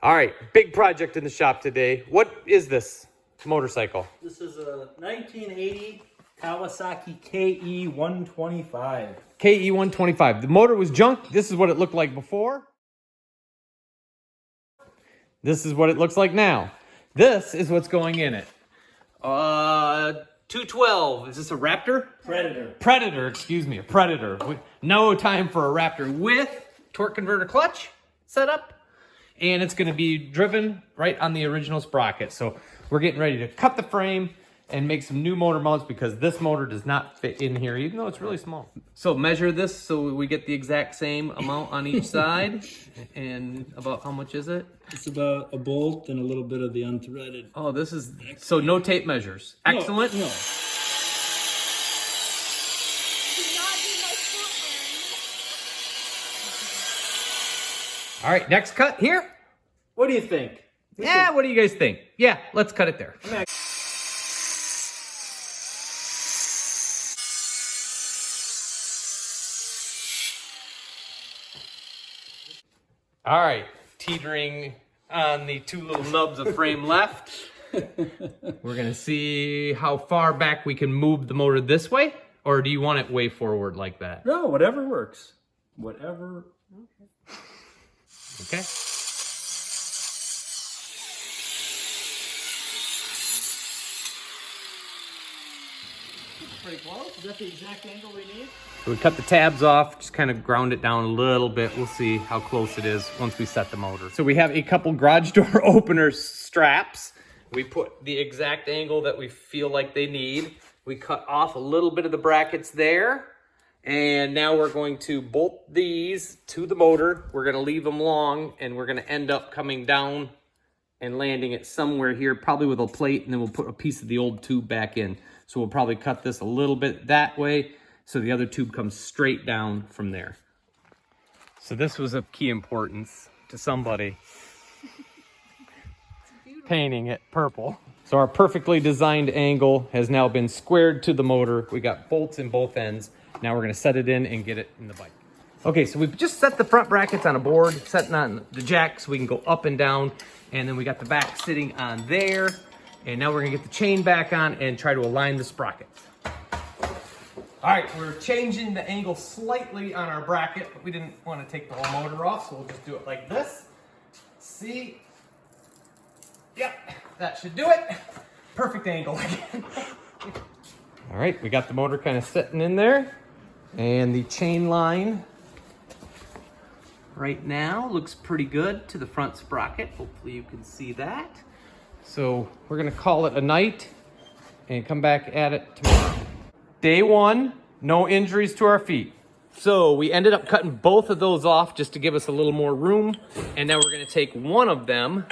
All right, big project in the shop today. What is this motorcycle? This is a 1980 Kawasaki KE125. KE125. The motor was junk. This is what it looked like before. This is what it looks like now. This is what's going in it. 212. Is this a Raptor? Predator. Predator, excuse me, a Predator. No time for a Raptor with torque converter clutch setup. And it's going to be driven right on the original sprocket. So we're getting ready to cut the frame and make some new motor mounts because this motor does not fit in here, even though it's really small. So measure this so we get the exact same amount on each side. And about how much is it? It's about a bolt and a little bit of the unthreaded. Oh, this is, so no tape measures. Excellent. No. All right, next cut here. What do you think? Yeah, what do you guys think? Yeah, let's cut it there. All right, teetering on the two little nubs of frame left. We're gonna see how far back we can move the motor this way, or do you want it way forward like that? No, whatever works. Whatever. Okay. Pretty close. Is that the exact angle we need? We cut the tabs off, just kind of ground it down a little bit. We'll see how close it is once we set the motor. So we have a couple garage door opener straps. We put the exact angle that we feel like they need. We cut off a little bit of the brackets there. And now we're going to bolt these to the motor. We're gonna leave them long and we're gonna end up coming down and landing it somewhere here, probably with a plate, and then we'll put a piece of the old tube back in. So we'll probably cut this a little bit that way so the other tube comes straight down from there. So this was of key importance to somebody painting it purple. So our perfectly designed angle has now been squared to the motor. We got bolts in both ends. Now we're gonna set it in and get it in the bike. Okay, so we've just set the front brackets on a board, setting on the jack so we can go up and down. And then we got the back sitting on there. And now we're gonna get the chain back on and try to align the sprockets. All right, we're changing the angle slightly on our bracket, but we didn't wanna take the whole motor off, so we'll just do it like this. See? Yep, that should do it. Perfect angle again. All right, we got the motor kind of sitting in there. And the chain line right now looks pretty good to the front sprocket. Hopefully you can see that. So we're gonna call it a night and come back at it tomorrow. Day one, no injuries to our feet. So we ended up cutting both of those off just to give us a little more room. And now we're gonna take one of them.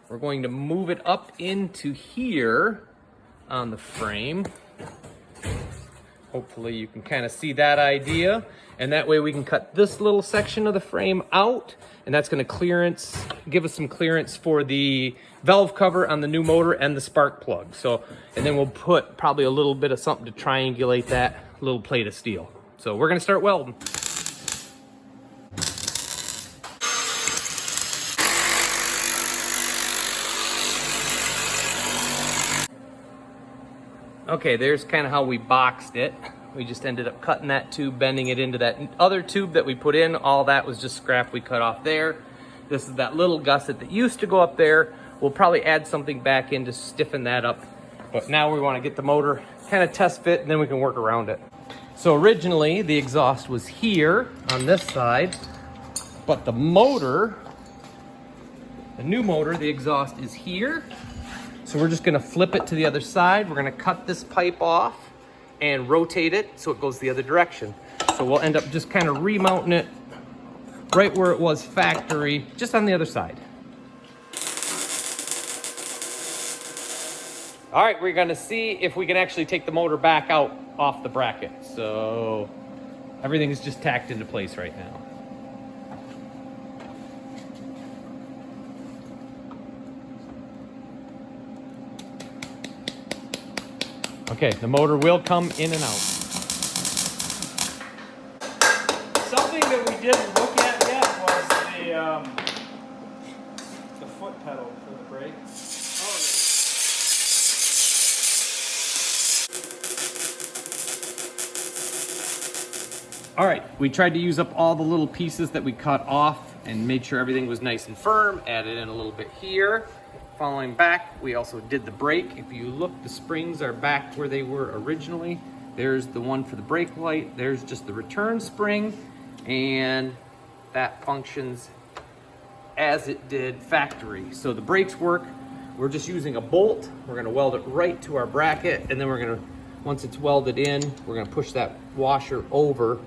We're going to move it up into here on the frame. Hopefully you can kind of see that idea. And that way we can cut this little section of the frame out, and that's gonna give us some clearance for the valve cover on the new motor and the spark plug. So, and then we'll put probably a little bit of something to triangulate that little plate of steel. So we're gonna start welding. Okay, there's kind of how we boxed it. We just ended up cutting that tube, bending it into that other tube that we put in. All that was just scrap we cut off there. This is that little gusset that used to go up there. We'll probably add something back in to stiffen that up. But now we want to get the motor kind of test fit, and then we can work around it. So originally the exhaust was here on this side, but the motor, the new motor, the exhaust is here. So we're just gonna flip it to the other side. We're gonna cut this pipe off and rotate it so it goes the other direction. So we'll end up just kind of remounting it right where it was factory, just on the other side. All right, we're gonna see if we can actually take the motor back out off the bracket. So everything's just tacked into place right now. Okay, the motor will come in and out. Something that we didn't look at yet was the foot pedal for the brake. All right, we tried to use up all the little pieces that we cut off and made sure everything was nice and firm. Added in a little bit here. Following back, we also did the brake. If you look, the springs are back where they were originally. There's the one for the brake light. There's just the return spring, and that functions as it did factory. So the brakes work. We're just using a bolt. We're gonna weld it right to our bracket, and then we're gonna, once it's welded in, we're gonna push that washer over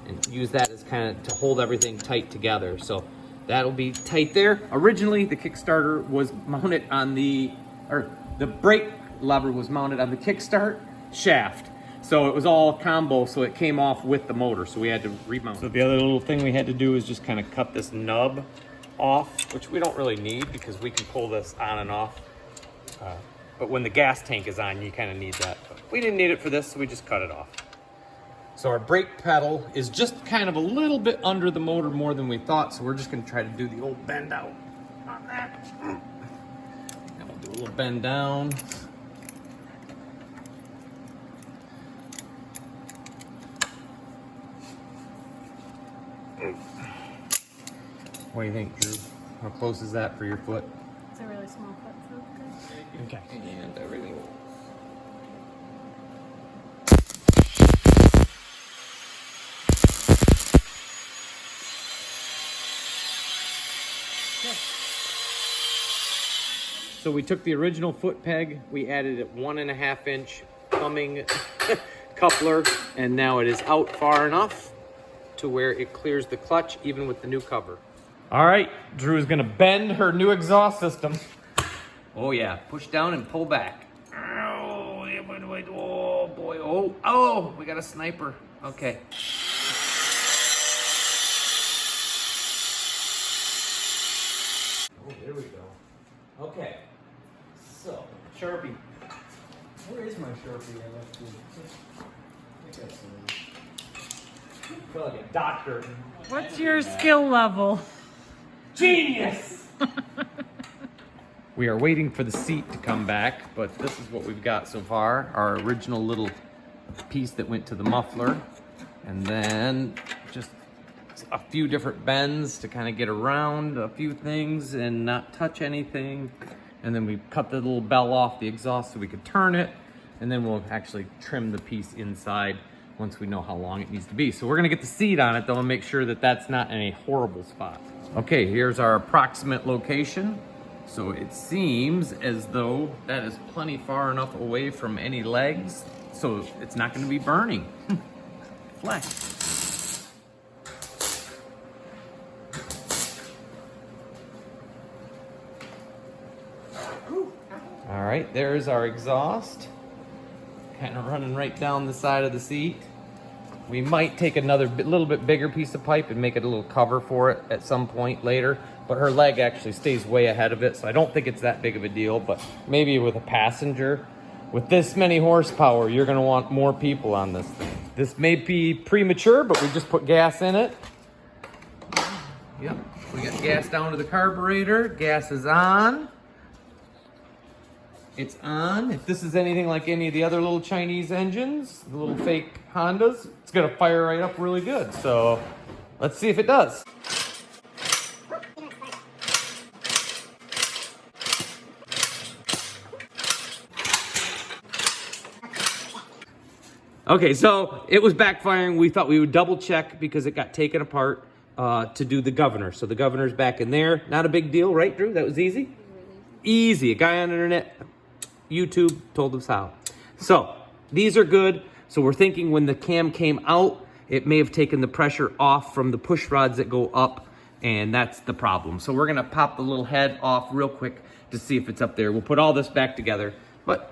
and use that as kind of to hold everything tight together. So that'll be tight there. Originally, the Kickstarter was mounted on the brake lever was mounted on the kickstart shaft. So it was all combo, so it came off with the motor, so we had to remount. So the other little thing we had to do is just kind of cut this nub off, which we don't really need because we can pull this on and off. But when the gas tank is on, you kind of need that. But we didn't need it for this, so we just cut it off. So our brake pedal is just kind of a little bit under the motor more than we thought, so we're just gonna try to do the old bend out on that. And we'll do a little bend down. What do you think, Drew? How close is that for your foot? It's a really small foot, so it's good. Okay. And everything. So we took the original foot peg, we added a 1.5 inch plumbing coupler, and now it is out far enough to where it clears the clutch even with the new cover. All right, Drew is gonna bend her new exhaust system. Oh yeah, push down and pull back. Oh, oh boy, oh, we got a sniper. Okay. Oh, there we go. Okay, so, Sharpie. Where is my Sharpie? I left it. I think that's I feel like a doctor. What's your skill level? Genius! We are waiting for the seat to come back, but this is what we've got so far. Our original little piece that went to the muffler, and then just a few different bends to kind of get around a few things and not touch anything. And then we cut the little bell off the exhaust so we could turn it, and then we'll actually trim the piece inside once we know how long it needs to be. So we're gonna get the seat on it though and make sure that that's not in a horrible spot. Okay, here's our approximate location. So it seems as though that is plenty far enough away from any legs, so it's not gonna be burning. Flex. All right, there's our exhaust. Kind of running right down the side of the seat. We might take another little bit bigger piece of pipe and make it a little cover for it at some point later, but her leg actually stays way ahead of it, so I don't think it's that big of a deal, but maybe with a passenger, with this many horsepower, you're gonna want more people on this thing. This may be premature, but we just put gas in it. Yep, we got gas down to the carburetor, gas is on. It's on. If this is anything like any of the other little Chinese engines, the little fake Hondas, it's gonna fire right up really good. So let's see if it does. Okay, so it was backfiring. We thought we would double check because it got taken apart to do the governor. So the governor's back in there. Not a big deal, right, Drew? That was easy? Easy. A guy on the internet, YouTube told us how. So these are good. So we're thinking when the cam came out, it may have taken the pressure off from the push rods that go up, and that's the problem. So we're gonna pop the little head off real quick to see if it's up there. We'll put all this back together, but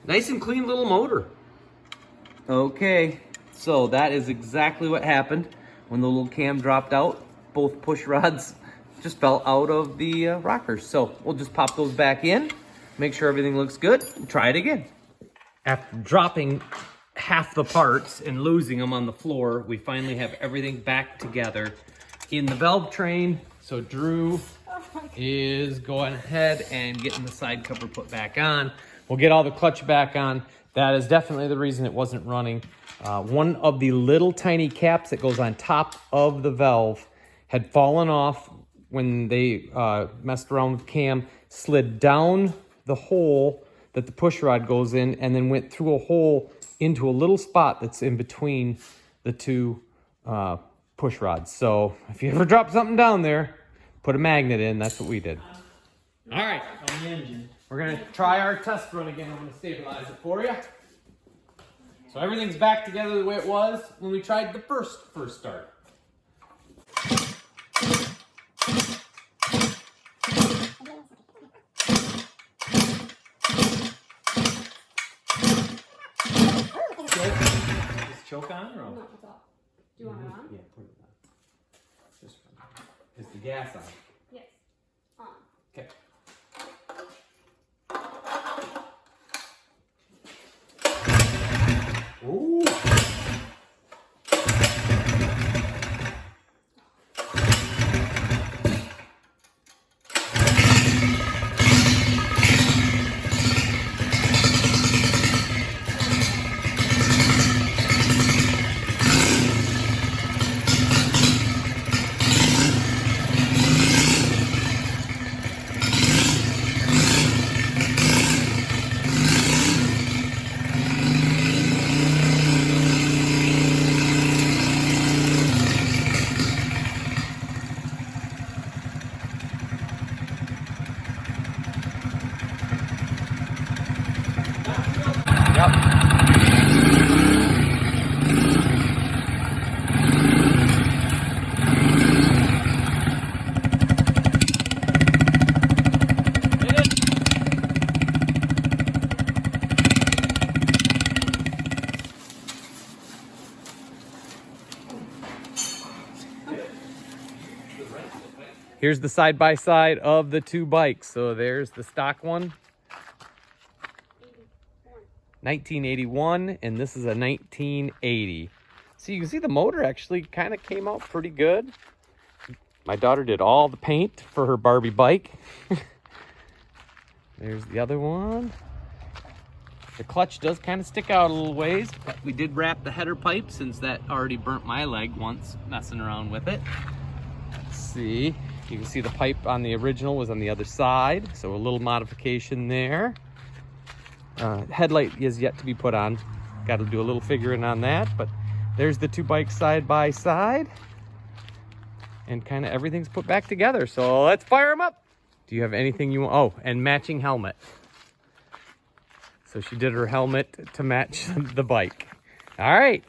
nice and clean little motor. Okay, so that is exactly what happened when the little cam dropped out. Both push rods just fell out of the rockers. So we'll just pop those back in, make sure everything looks good, and try it again. After dropping half the parts and losing them on the floor, we finally have everything back together in the valve train. So Drew Oh my is going ahead and getting the side cover put back on. We'll get all the clutch back on. That is definitely the reason it wasn't running. One of the little tiny caps that goes on top of the valve had fallen off when they messed around with the cam, slid down the hole that the push rod goes in, and then went through a hole into a little spot that's in between the two push rods. So if you ever drop something down there, put a magnet in. That's what we did. All right, On the engine. we're gonna try our test run again. I'm gonna stabilize it for you. So everything's back together the way it was when we tried the first start. Is choke on or off? No, it's off. Do you want it on? Yeah, put it on. Just is the gas on? Yes. On. Okay. Ooh. Here's the side-by-side of the two bikes. So there's the stock one, 1981, and this is a 1980. So you can see the motor actually kind of came out pretty good. My daughter did all the paint for her Barbie bike. There's the other one. The clutch does kind of stick out a little ways, but we did wrap the header pipe since that already burnt my leg once messing around with it. Let's see. You can see the pipe on the original was on the other side, so a little modification there. Headlight is yet to be put on. Got to do a little figuring on that, but there's the two bikes side by side. And kind of everything's put back together, so let's fire them up. Do you have anything you want? Oh, and matching helmet. So she did her helmet to match the bike. All right.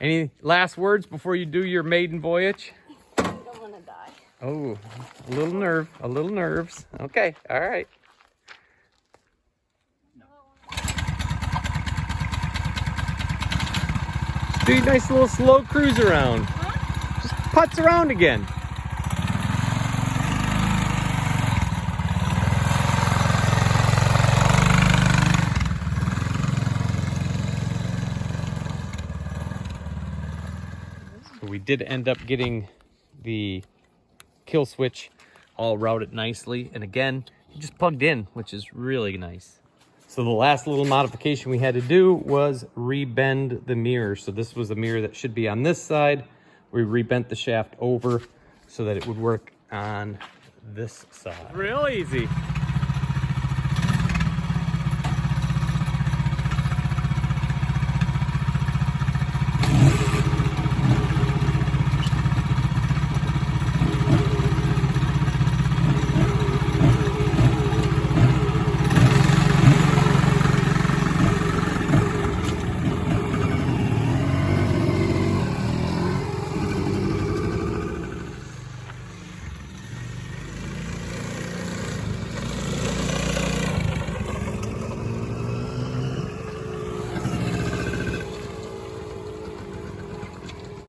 Any last words before you do your maiden voyage? I don't want to die. Oh, a little nerves. Okay, all right. Just do a nice little slow cruise around. Just putz around again. So we did end up getting the kill switch all routed nicely, and again you just plugged in, which is really nice. So the last little modification we had to do was rebend the mirror. So this was a mirror that should be on this side. We rebent the shaft over so that it would work on this side. Real easy.